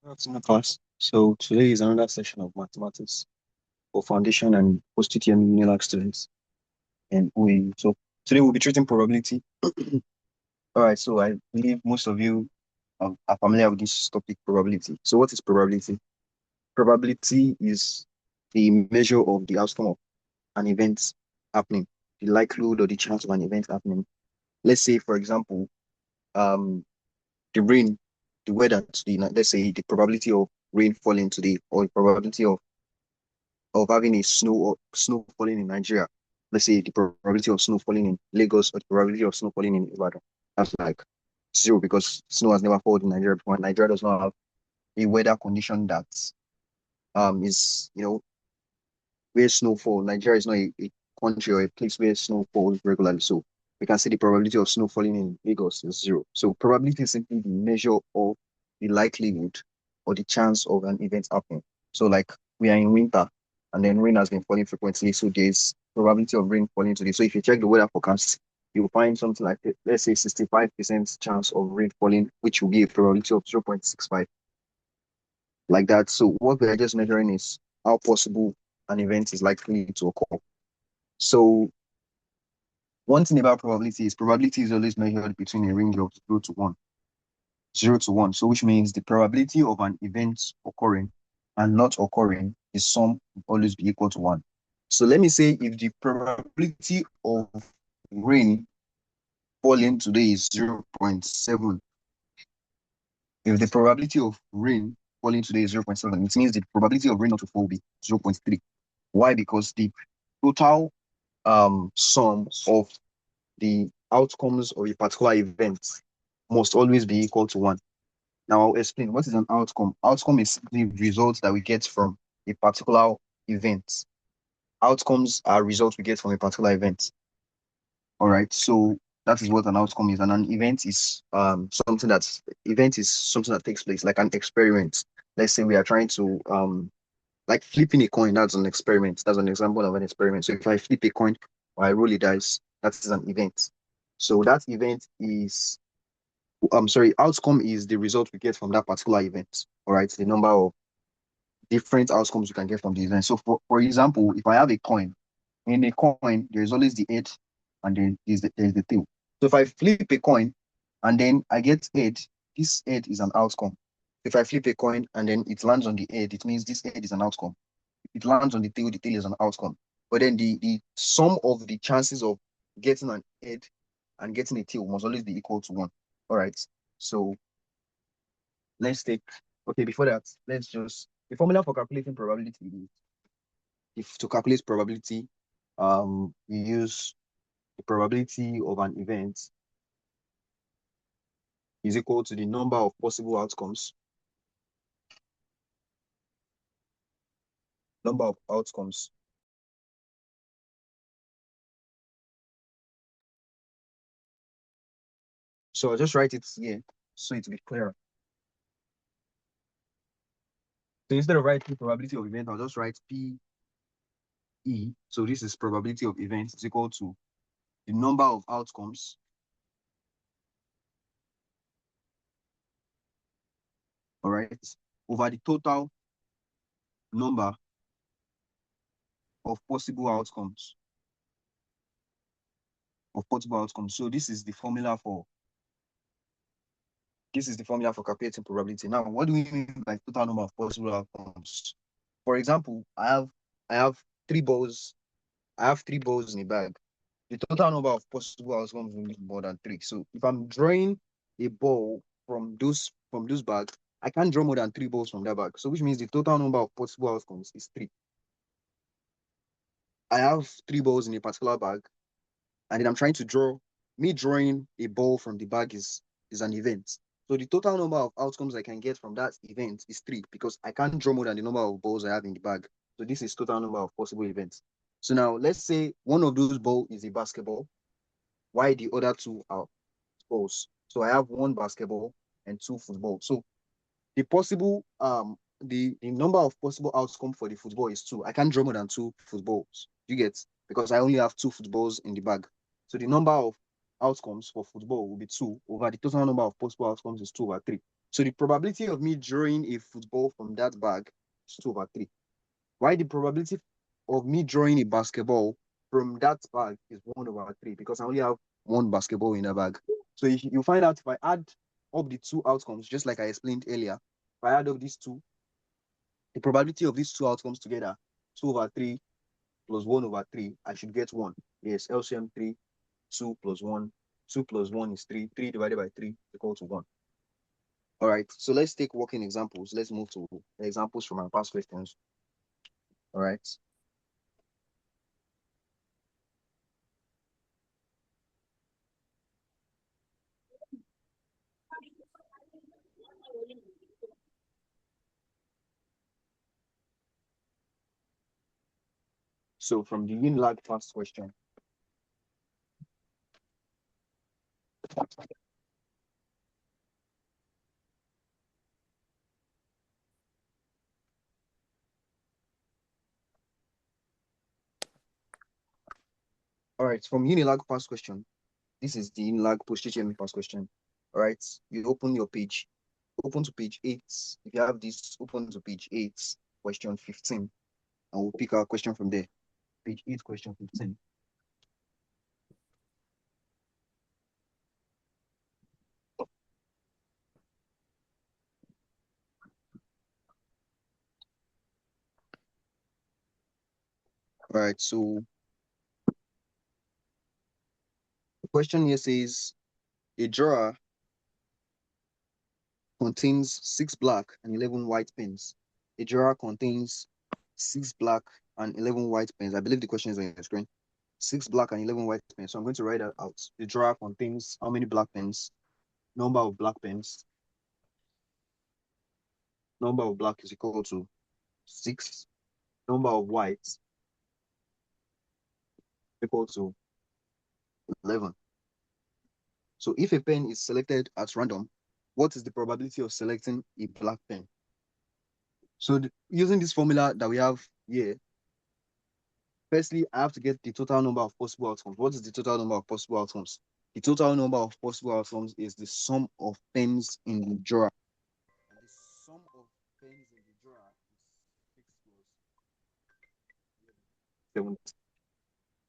That's in the class. So today is another session of mathematics for foundation and post-UTM UNILAG students and OAU. So today we'll be treating probability. All right, so I believe most of you are familiar with this topic, probability. So what is probability? Probability is the measure of the outcome of an event happening, the likelihood or the chance of an event happening. Let's say, for example, um, the rain, the weather today, let's say the probability of rain falling today or the probability of having a snow falling in Nigeria. Let's say the probability of snow falling in Lagos or the probability of snow falling in Ibadan. That's like zero because snow has never fallen in Nigeria before. Nigeria does not have a weather condition that is where snow fall. Nigeria is not a country or a place where snow falls regularly. So we can say the probability of snow falling in Lagos is zero. So probability is simply the measure of the likelihood or the chance of an event happening. So like we are in winter and then rain has been falling frequently. So there's probability of rain falling today. So if you check the weather forecast, you'll find something like let's say 65% chance of rain falling, which will be a probability of 0.65 like that. So what we're just measuring is how possible an event is likely to occur. So one thing about probability is always measured between a range of 0 to 1. 0 to 1. So which means the probability of an event occurring and not occurring is sum will always be equal to 1. So let me say if the probability of rain falling today is 0.7, if the probability of rain falling today is 0.7, it means the probability of rain not to fall will be 0.3. Why? Because the total sum of the outcomes of a particular event must always be equal to 1. Now I'll explain what is an outcome. Outcome is the results that we get from a particular event. Outcomes are results we get from a particular event. All right. So that is what an outcome is. And an event is something that takes place, like an experiment. Let's say we are trying to like flipping a coin, that's an experiment. That's an example of an experiment. So if I flip a coin or I roll a dice, that is an event. So that event is, I'm sorry, outcome is the result we get from that particular event. All right, the number of different outcomes you can get from the event. So for example, if I have a coin, in a coin, there's always the head and then there's the tail. So if I flip a coin and then I get head, this head is an outcome. If I flip a coin and then it lands on the head, it means this head is an outcome. If it lands on the tail is an outcome. But then the sum of the chances of getting an head and getting a tail must always be equal to 1. All right. So let's take, okay, before that, let's just, the formula for calculating probability is, if to calculate probability, you use the probability of an event is equal to the number of possible outcomes, number of outcomes. So I'll just write it here so it will be clearer. So instead of writing probability of event, I'll just write P E. So this is probability of events is equal to the number of outcomes, all right, over the total number of possible outcomes, So this is the formula for calculating probability. Now, what do we mean by total number of possible outcomes? For example, I have three balls. I have three balls in a bag. The total number of possible outcomes will be more than three. So if I'm drawing a ball from those bags, I can't draw more than three balls from that bag. So which means the total number of possible outcomes is three. I have three balls in a particular bag, and then I'm trying to draw. Me drawing a ball from the bag is an event. So the total number of outcomes I can get from that event is three because I can't draw more than the number of balls I have in the bag. So this is total number of possible events. So now let's say one of those balls is a basketball, while the other two are balls. So I have one basketball and two football. So the possible the number of possible outcomes for the football is two. I can't draw more than two footballs. You get, because I only have two footballs in the bag. So the number of outcomes for football will be two over the total number of possible outcomes is two over three. So the probability of me drawing a football from that bag is 2/3. Why the probability of me drawing a basketball from that bag is 1/3? Because I only have one basketball in the bag. So if you find out if I add up the two outcomes, just like I explained earlier, if I add up these two, the probability of these two outcomes together, 2/3 plus 1/3, I should get 1. Yes, LCM 3, 2 plus 1. 2 plus 1 is 3. 3 divided by 3 is equal to 1. All right, so let's take working examples. Let's move to examples from our past questions. All right. So from the Unilag past question. All right, from Unilag past question. This is the Unilag post-HTML past question. All right, you open your page. Open to page 8. If you have this, open to page 8, question 15. And we'll pick our question from there. Page 8, question 15. All right, so the question here says a drawer contains 6 black and 11 white pens. A drawer contains 6 black and 11 white pens. I believe the question is on your screen. 6 black and 11 white pens. So I'm going to write that out. The drawer contains how many black pens? Number of black pens. Number of black is equal to 6. Number of whites equal to 11. So if a pen is selected at random, what is the probability of selecting a black pen? So using this formula that we have here, firstly, I have to get the total number of possible outcomes. What is the total number of possible outcomes? The total number of possible outcomes is the sum of pens in the drawer. And the sum of pens in the drawer is 6 plus 7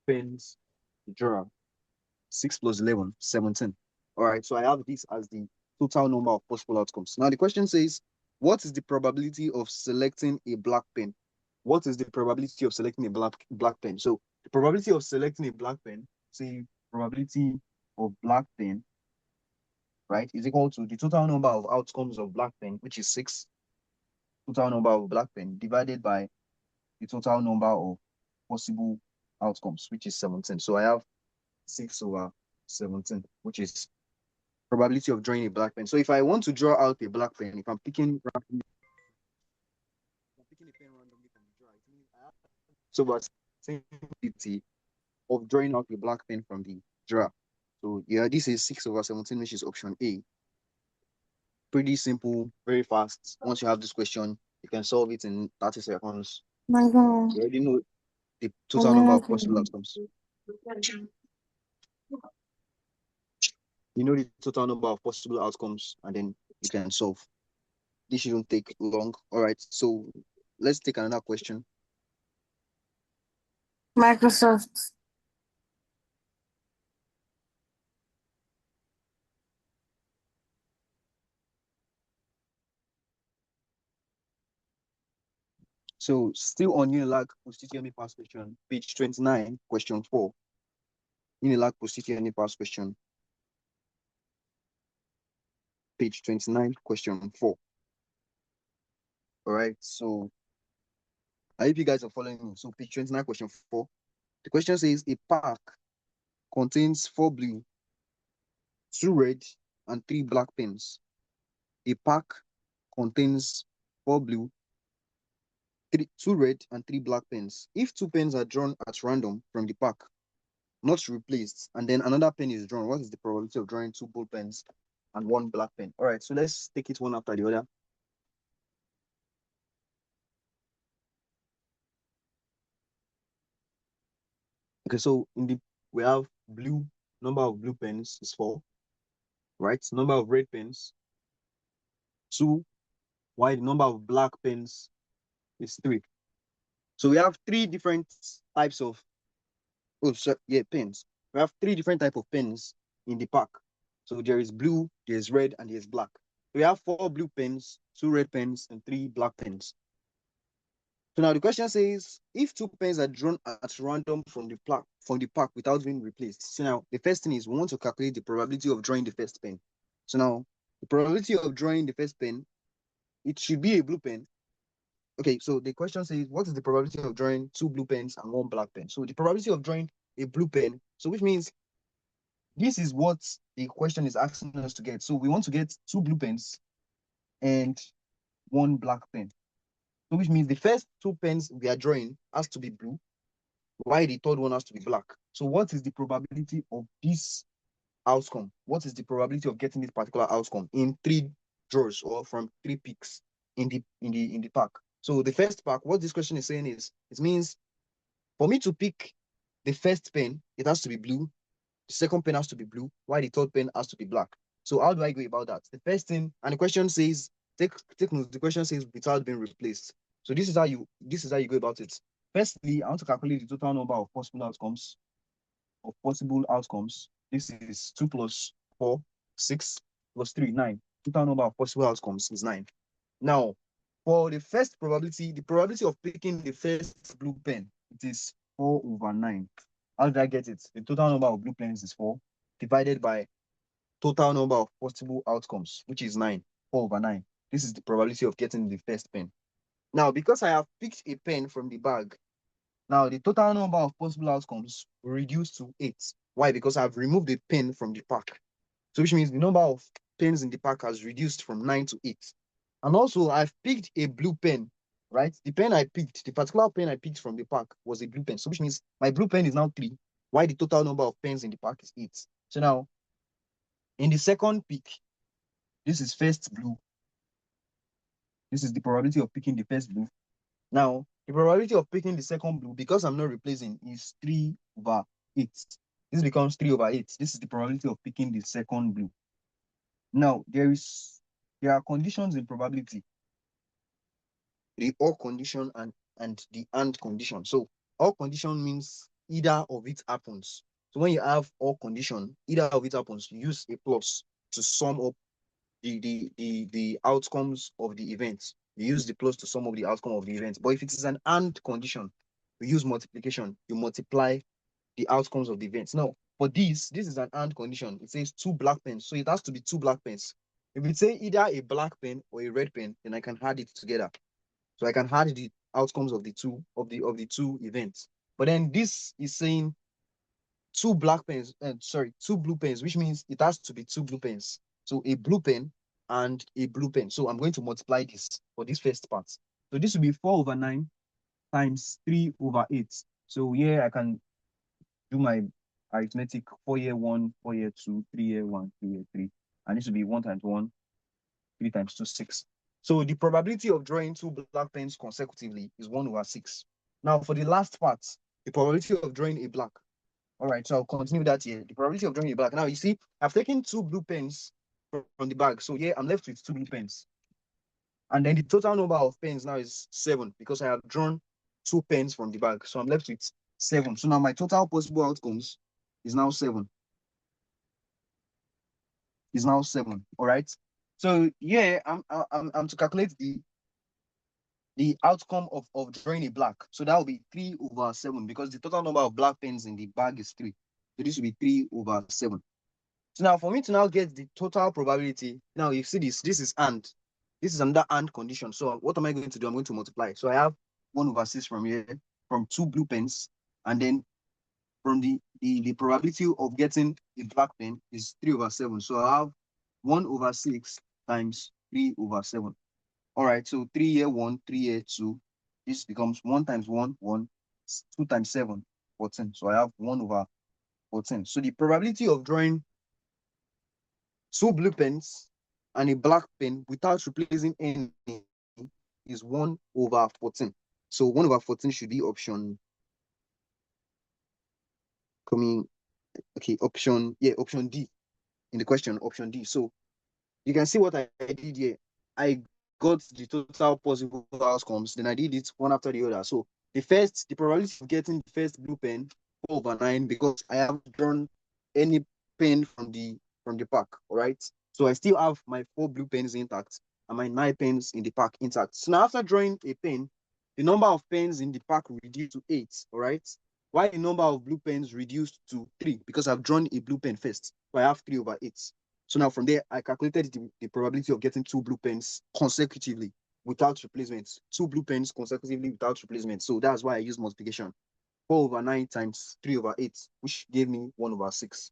pens in the drawer. 6 plus 11, 17. All right, so I have this as the total number of possible outcomes. Now the question says, what is the probability of selecting a black pen? What is the probability of selecting a black pen? So the probability of selecting a black pen, say probability of black pen, right, is equal to the total number of outcomes of black pen, which is 6, total number of black pen divided by the total number of possible outcomes, which is 17. So I have 6/17, which is probability of drawing a black pen. So if I want to draw out a black pen, if I'm picking a pen randomly from the drawer, it means I have probability of drawing out a black pen from the drawer. So yeah, this is 6/17, which is option A. Pretty simple, very fast. Once you have this question, you can solve it in 30 seconds. You already know the total number of possible outcomes. You know the total number of possible outcomes, and then you can solve. This shouldn't take long. All right, so let's take another question. Microsoft. So still on Unilag post-HTML past question, page 29, question 4. Unilag post-HTML past question, page 29, question 4. All right, so I hope you guys are following me. So page 29, question 4. The question says a pack contains 4 blue, 2 red, and 3 black pens. A pack contains 4 blue, 2 red, and 3 black pens. If 2 pens are drawn at random from the pack, not replaced, and then another pen is drawn, what is the probability of drawing 2 ball pens and 1 black pen? All right, so let's take it one after the other. Okay, so we have blue, number of blue pens is 4, right? Number of red pens 2, while the number of black pens is 3. So we have 3 different types of pens. We have 3 different type of pens in the pack. So there is blue, there's red, and there's black. We have 4 blue pens, 2 red pens, and 3 black pens. So now the question says, if 2 pens are drawn at random from the pack without being replaced. So now the first thing is we want to calculate the probability of drawing the first pen. So now the probability of drawing the first pen, it should be a blue pen. Okay, so the question says, what is the probability of drawing 2 blue pens and 1 black pen? So the probability of drawing a blue pen, so which means this is what the question is asking us to get. So we want to get 2 blue pens and 1 black pen. So which means the first 2 pens we are drawing has to be blue, while the third one has to be black. So what is the probability of this outcome? What is the probability of getting this particular outcome in 3 draws or from 3 picks in the pack? So the first pack, what this question is saying is, it means for me to pick the first pen, it has to be blue. The second pen has to be blue, while the third pen has to be black. So how do I go about that? The first thing, and the question says, take note, the question says without being replaced. So this is how you go about it. Firstly, I want to calculate the total number of possible outcomes. This is 2 plus 4, 6 plus 3, 9. Total number of possible outcomes is 9. Now, for the first probability, the probability of picking the first blue pen, it is 4 over 9. How did I get it? The total number of blue pens is 4, divided by total number of possible outcomes, which is 9, 4 over 9. This is the probability of getting the first pen. Now, because I have picked a pen from the bag, now the total number of possible outcomes will reduce to 8. Why? Because I've removed the pen from the pack. So which means the number of pens in the pack has reduced from 9 to 8. And also, I've picked a blue pen, right? The particular pen I picked from the pack was a blue pen. So which means my blue pen is now 3, while the total number of pens in the pack is 8. So now, in the second pick, this is first blue. This is the probability of picking the first blue. Now, the probability of picking the second blue, because I'm not replacing, is 3 over 8. This becomes 3 over 8. This is the probability of picking the second blue. Now, there are conditions in probability. The or condition and the and condition. So or condition means either of it happens. So when you have or condition, either of it happens, you use a plus to sum up the outcomes of the event. You use the plus to sum up the outcome of the event. But if it is an and condition, we use multiplication. You multiply the outcomes of the events. Now, for this is an and condition. It says 2 black pens, so it has to be 2 black pens. If it say either a black pen or a red pen, then I can add it together. So I can add the outcomes of the two events. But then this is saying 2 black pens, 2 blue pens, which means it has to be 2 blue pens. So a blue pen and a blue pen. So I'm going to multiply this for this first part. So this will be 4 over 9 times 3 over 8. So here I can do my arithmetic: 4 year 1, 4 year 2, 3 year 1, 3 year 3. And this will be 1 times 1, 3 times 2, 6. So the probability of drawing 2 black pens consecutively is 1 over 6. Now for the last part, the probability of drawing a black. All right, so I'll continue that here. The probability of drawing a black. Now you see, I've taken 2 blue pens from the bag. So here I'm left with 2 blue pens. And then the total number of pens now is 7 because I have drawn 2 pens from the bag. So I'm left with 7. So now my total possible outcomes is now 7. All right. So yeah, I'm to calculate the outcome of drawing a black. So that will be 3 over 7 because the total number of black pens in the bag is 3. So this will be 3 over 7. So now for me to now get the total probability, now you see this is and. This is another and condition. So what am I going to do? I'm going to multiply. So I have 1 over 6 from here, from 2 blue pens, and then from the probability of getting a black pen is 3 over 7. So I have 1 over 6 times 3 over 7. All right, so 3 here 1, 3 here 2. This becomes 1 times 1, 1, 2 times 7, 14. So I have 1 over 14. So the probability of drawing 2 blue pens and a black pen without replacing any is 1 over 14. So 1 over 14 should be option option D in the question, option D. So you can see what I did here. I got the total possible outcomes. Then I did it one after the other. So the probability of getting the first blue pen 4/9 because I have drawn any pen from the pack. All right. So I still have my 4 blue pens intact and my 9 pens in the pack intact. So now after drawing a pen, the number of pens in the pack reduced to 8. All right. Why the number of blue pens reduced to 3? Because I've drawn a blue pen first. So I have 3/8. So now from there, I calculated the probability of getting 2 blue pens consecutively without replacements. 2 blue pens consecutively without replacement. So that's why I use multiplication. 4/9 times 3/8, which gave me 1/6.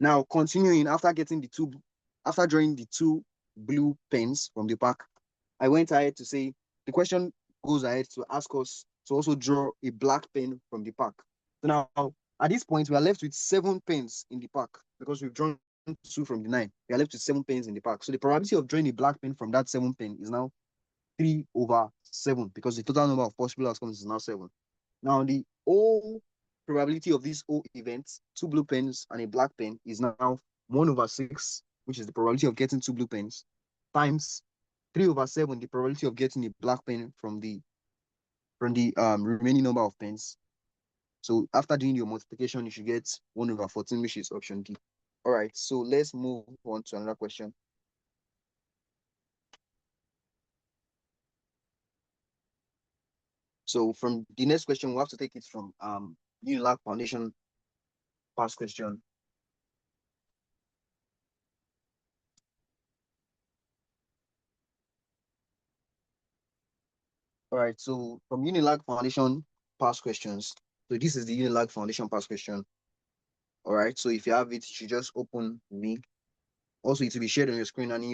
Now continuing after drawing the 2 blue pens from the pack, I went ahead to say the question goes ahead to ask us to also draw a black pen from the pack. So now at this point, we are left with 7 pens in the pack because we've drawn 2 from the 9. We are left with 7 pens in the pack. So the probability of drawing a black pen from that 7 pen is now 3/7 because the total number of possible outcomes is now 7. Now the whole probability of these whole events, 2 blue pens and a black pen, is now 1/6, which is the probability of getting 2 blue pens, times 3/7, the probability of getting a black pen from the remaining number of pens. So after doing your multiplication, you should get 1/14, which is option D. All right, so let's move on to another question. So from the next question, we'll have to take it from Unilag Foundation past question. All right, so from Unilag Foundation past questions. So this is the Unilag Foundation past question. All right, so if you have it, you should just open me. Also, it will be shared on your screen, and in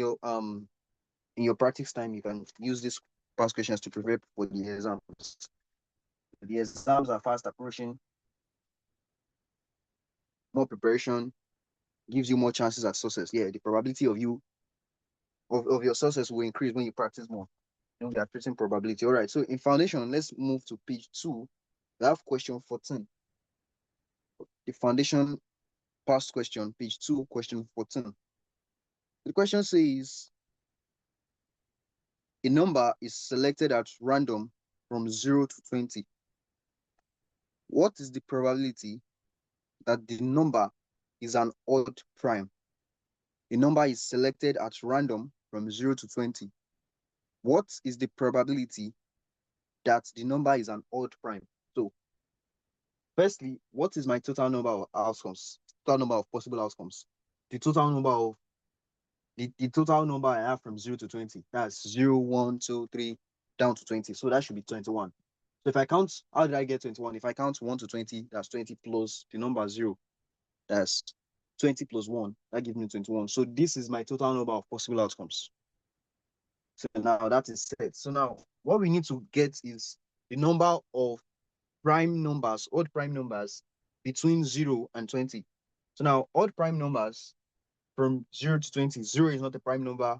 your practice time, you can use these past questions to prepare for the exams. The exams are fast approaching. More preparation gives you more chances at success. Yeah, the probability of your success will increase when you practice more. We are treating probability. All right. So in foundation, let's move to page 2. We have question 14. The foundation past question, page 2, question 14. The question says a number is selected at random from 0 to 20. What is the probability that the number is an odd prime? A number is selected at random from 0 to 20. What is the probability that the number is an odd prime? So, firstly, what is my total number of outcomes? Total number of possible outcomes. The total number of the total number I have from 0 to 20. That's 0, 1, 2, 3, down to 20. So that should be 21. So if I count, how did I get 21? If I count 1 to 20, that's 20 plus the number 0. That's 20 plus 1. That gives me 21. So this is my total number of possible outcomes. So now that is set. So now what we need to get is the number of prime numbers, odd prime numbers between 0 and 20. So now odd prime numbers from 0 to 20, 0 is not a prime number,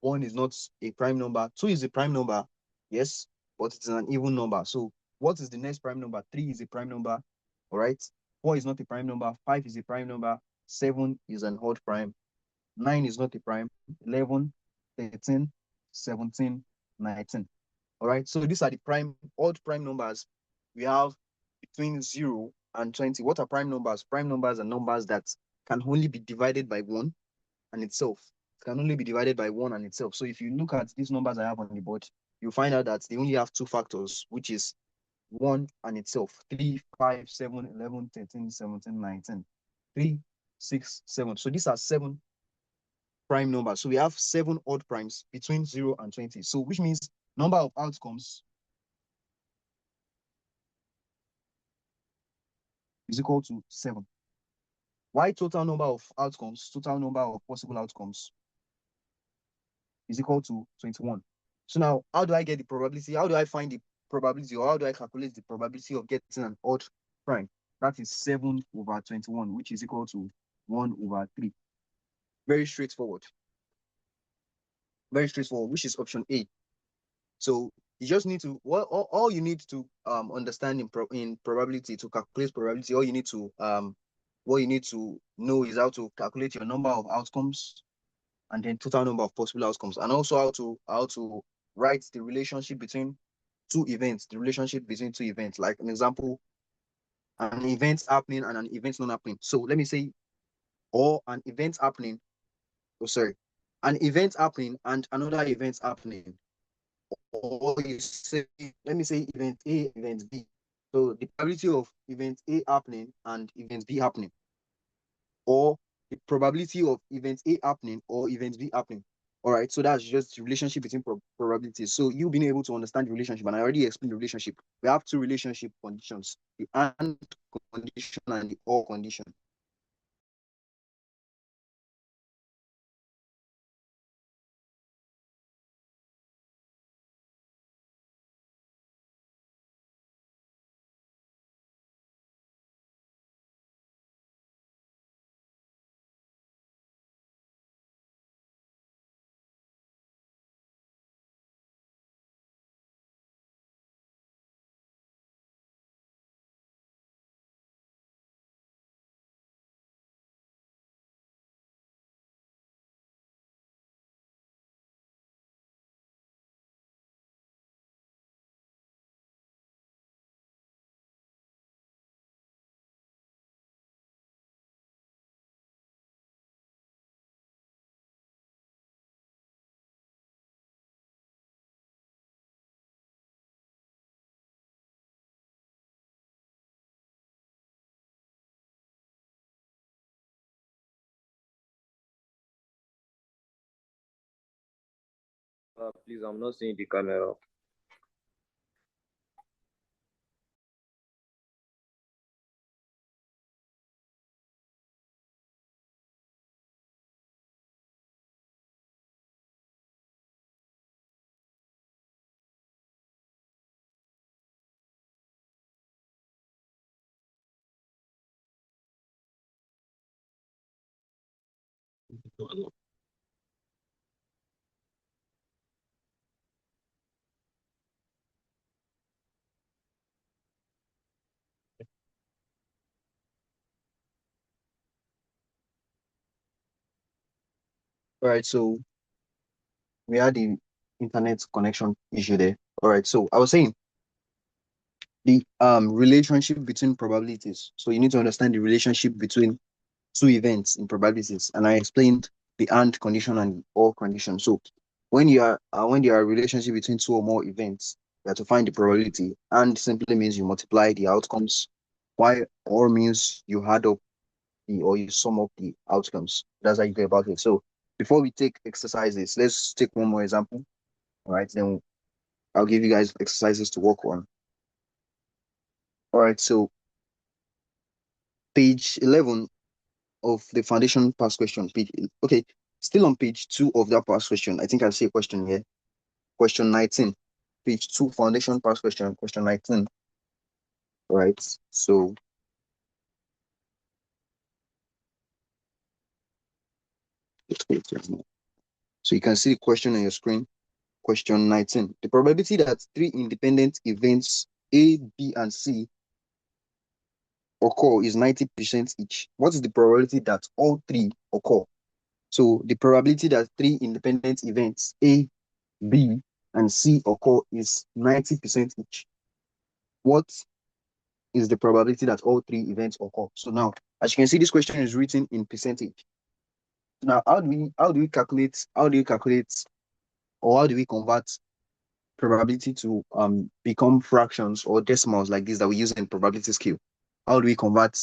1 is not a prime number, 2 is a prime number, yes, but it's an even number. So what is the next prime number? 3 is a prime number, all right? 4 is not a prime number, 5 is a prime number, 7 is an odd prime, 9 is not a prime, 11, 13, 17, 19. All right, so these are the odd prime numbers we have between 0 and 20. What are prime numbers? Prime numbers are numbers that can only be divided by 1 and itself. It can only be divided by 1 and itself. So if you look at these numbers I have on the board, you'll find out that they only have 2 factors, which is 1 and itself. 3, 5, 7, 11, 13, 17, 19. 3, 6, 7. So these are 7 prime numbers. So we have 7 odd primes between 0 and 20. So which means number of outcomes is equal to 7. Why total number of outcomes, total number of possible outcomes is equal to 21. So now, how do I get the probability? How do I find the probability, or how do I calculate the probability of getting an odd prime? That is 7/21, which is equal to 1/3. Very straightforward. Very straightforward, which is option A. So you just need to, all you need to understand in probability, to calculate probability, all you need to what you need to know is how to calculate your number of outcomes and then total number of possible outcomes, and also how to write the relationship between two events, the relationship between two events. Like an example, an event happening and an event not happening. So let me say, or an event happening, oh sorry, an event happening and another event happening. Or you say, let me say event A, event B. So the probability of event A happening and event B happening, or the probability of event A happening or event B happening. All right, so that's just the relationship between probabilities. So you being able to understand the relationship, and I already explained the relationship. We have two relationship conditions: the and condition and the or condition. Please, I'm not seeing the camera. All right, so we had the internet connection issue there. All right, so I was saying the relationship between probabilities. So you need to understand the relationship between two events in probabilities, and I explained the and condition and the or condition. So when you are a relationship between two or more events, you have to find the probability. And simply means you multiply the outcomes, while or means you add up the or you sum up the outcomes. That's how you go about it. So before we take exercises, let's take one more example. All right, then I'll give you guys exercises to work on. All right, so page 11 of the foundation past question. Okay, still on page 2 of that past question. I think I see a question here. Question 19. Page 2, foundation past question, question 19. All right, so so you can see the question on your screen. Question 19. The probability that three independent events A, B, and C occur is 90% each. What is the probability that all three occur? So the probability that three independent events A, B, and C occur is 90% each. What is the probability that all three events occur? So now, as you can see, this question is written in percentage. Now, how do we calculate or how do we convert probability to become fractions or decimals like this that we use in probability scale? How do we convert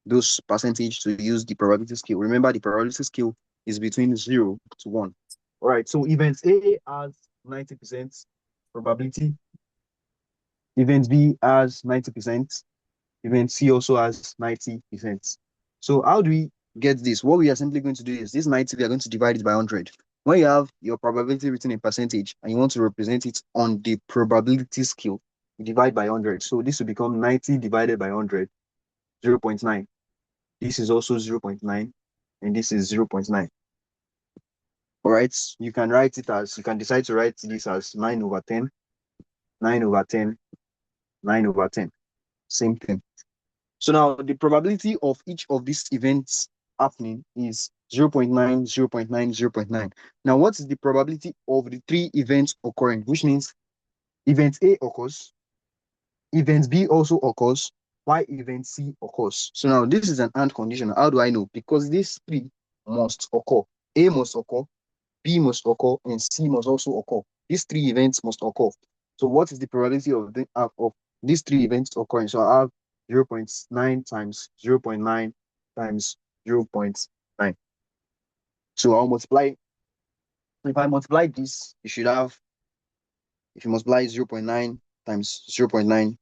those percentage to use the probability scale? Remember, the probability scale is between 0 to 1. All right, so event A has 90% probability, event B has 90%, event C also has 90%. So how do we get this? What we are simply going to do is this 90, we are going to divide it by 100. When you have your probability written in percentage and you want to represent it on the probability scale, you divide by 100. So this will become 90 divided by 100, 0.9. This is also 0.9, and this is 0.9. All right, you can write it as, you can decide to write this as 9 over 10, 9 over 10, 9 over 10. Same thing. So now the probability of each of these events happening is 0.9, 0.9, 0.9. Now, what is the probability of the three events occurring? Which means event A occurs, event B also occurs, while event C occurs. So now this is an and condition. How do I know? Because these three must occur. A must occur, B must occur, and C must also occur. These three events must occur. So what is the probability of these three events occurring? So I have 0.9 times 0.9 times 0.9. So I'll multiply. If I multiply this, you should have, if you multiply 0.9 times 0.9,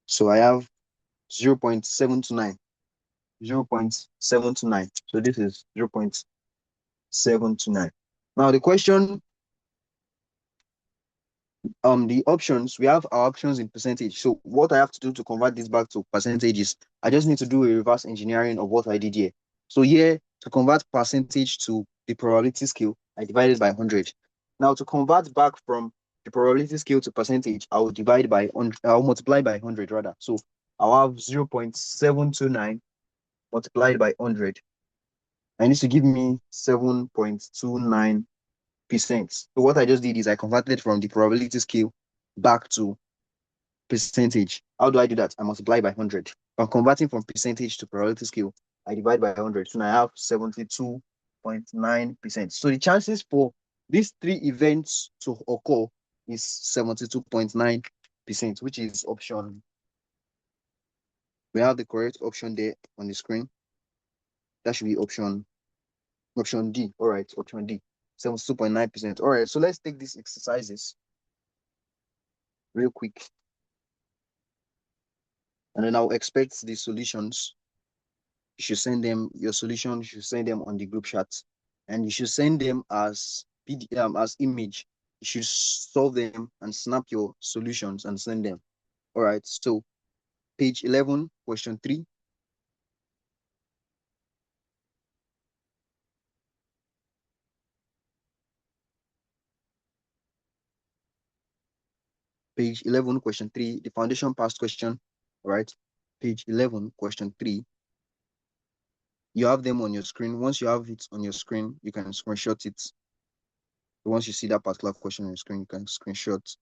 so I have 0.729. 0.729. So this is 0.729. Now the question, the options, we have our options in percentage. So what I have to do to convert this back to percentages, I just need to do a reverse engineering of what I did here. So here, to convert percentage to the probability scale, I divided by 100. Now to convert back from the probability scale to percentage, I will divide by 100, I'll multiply by 100 rather. So I'll have 0.729 multiplied by 100. And this will give me 7.29%. So what I just did is I converted from the probability scale back to percentage. How do I do that? I multiply by 100. If I'm converting from percentage to probability scale, I divide by 100. So now I have 72.9%. So the chances for these three events to occur is 72.9%, which is option. We have the correct option there on the screen. That should be option D. All right, option D. 72.9%. All right, so let's take these exercises real quick. And then I'll expect the solutions. You should send them your solution. You should send them on the group chat, and you should send them as as image. You should solve them and snap your solutions and send them. All right. So page 11, question 3. Page 11, question 3. The foundation past question. All right. Page 11, question 3. You have them on your screen. Once you have it on your screen, you can screenshot it. Once you see that particular question on your screen, you can screenshot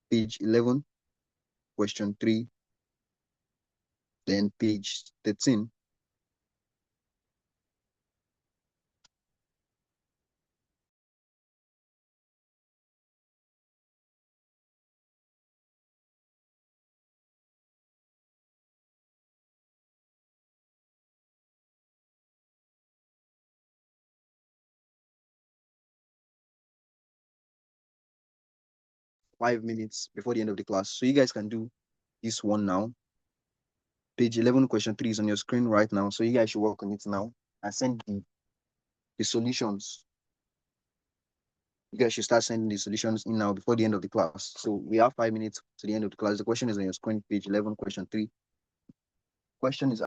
page 11, question 3, then page 13. Five minutes before the end of the class. So you guys can do this one now. Page 11, question 3 is on your screen right now. So you guys should work on it now and send the solutions. You guys should start sending the solutions in now before the end of the class. So we have 5 minutes to the end of the class. The question is on your screen, page 11, question 3. Question is,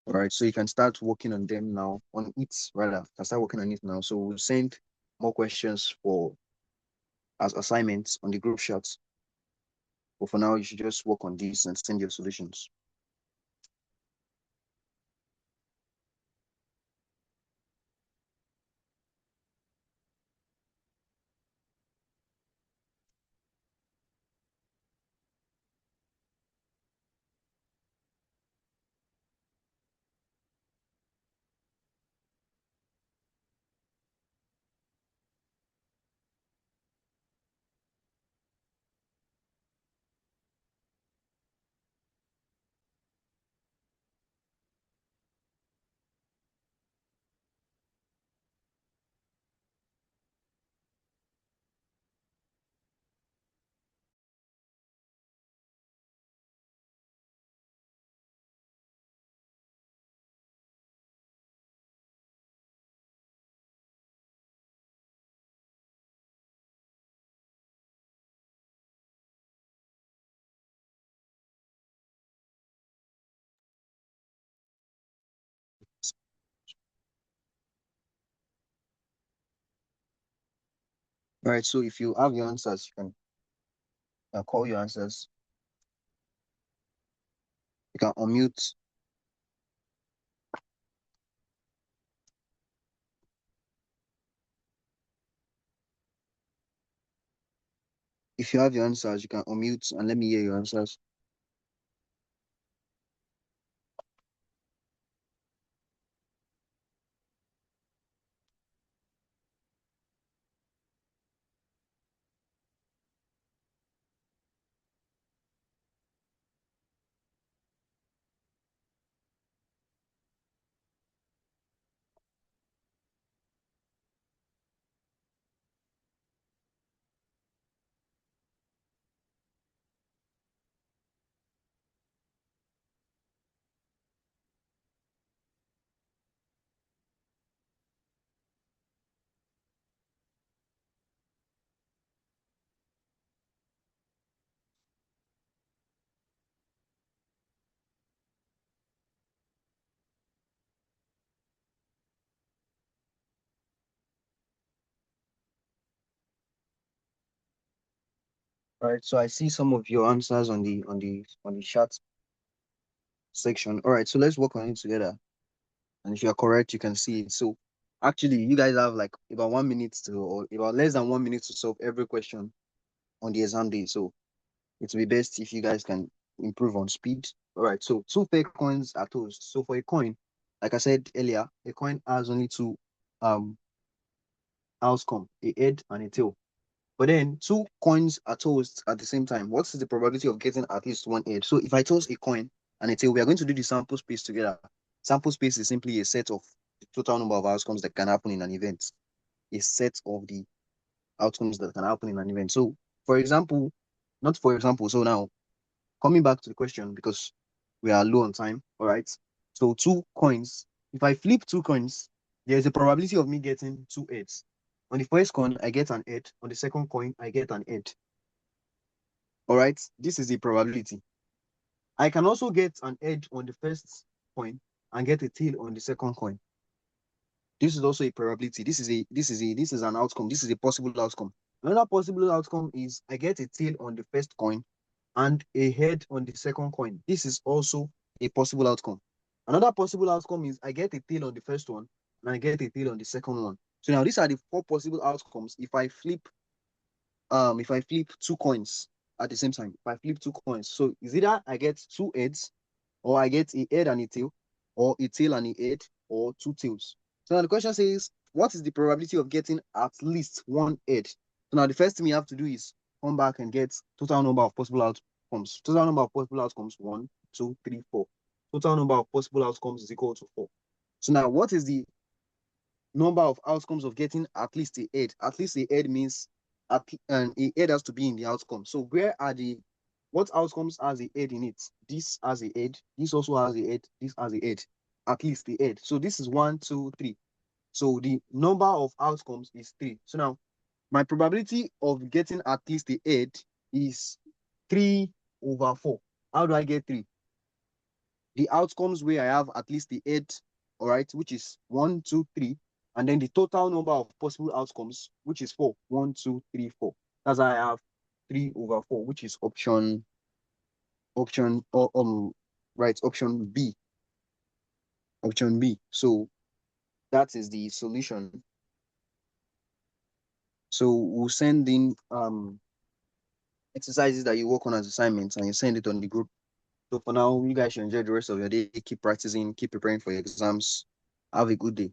all right, so you can start working on them now, on it rather. You can start working on it now. So we'll send more questions for as assignments on the group chat. But for now, you should just work on this and send your solutions. All right, so if you have your answers, you can call your answers. You can unmute. If you have your answers, you can unmute and let me hear your answers. All right, so I see some of your answers on the chat section. All right, so let's work on it together. And if you're correct, you can see it. So actually, you guys have like about 1 minute to, or about less than 1 minute to solve every question on the exam day. So it will be best if you guys can improve on speed. All right, so two fake coins are toast. So for a coin, like I said earlier, a coin has only two um outcome, a head and a tail. But then two coins are tossed at the same time. What is the probability of getting at least one head? So if I toss a coin and a tail, we are going to do the sample space together. Sample space is simply a set of the total number of outcomes that can happen in an event. A set of the outcomes that can happen in an event. So for example, not for example, so now coming back to the question because we are low on time. All right. So two coins. If I flip two coins, there's a probability of me getting two heads. On the first coin, I get an head. On the second coin, I get an head. All right. This is the probability. I can also get an head on the first coin and get a tail on the second coin. This is also a probability. This is an outcome. This is a possible outcome. Another possible outcome is I get a tail on the first coin and a head on the second coin. This is also a possible outcome. Another possible outcome is I get a tail on the first one and I get a tail on the second one. So now these are the four possible outcomes if I flip two coins at the same time. If I flip two coins. So it's either I get two heads or I get a head and a tail, or a tail and a head, or two tails. So now the question says, what is the probability of getting at least one head? So now the first thing we have to do is come back and get total number of possible outcomes. Total number of possible outcomes, 1, 2, 3, 4. Total number of possible outcomes is equal to 4. So now what is the number of outcomes of getting at least a head? At least a head means and a head has to be in the outcome. So where are the what outcomes has a head in it? This has a head, this also has a head, this has a head, at least the head. So this is 1, 2, 3. So the number of outcomes is 3. So now my probability of getting at least the head is 3 over 4. How do I get 3? The outcomes where I have at least the head, all right, which is 1, 2, 3, and then the total number of possible outcomes, which is 4. 1, 2, 3, 4. That's how I have 3 over 4, which is option or right, option B. Option B. So that is the solution. So we'll send in exercises that you work on as assignments and you send it on the group. So for now, you guys should enjoy the rest of your day. Keep practicing, keep preparing for your exams. Have a good day.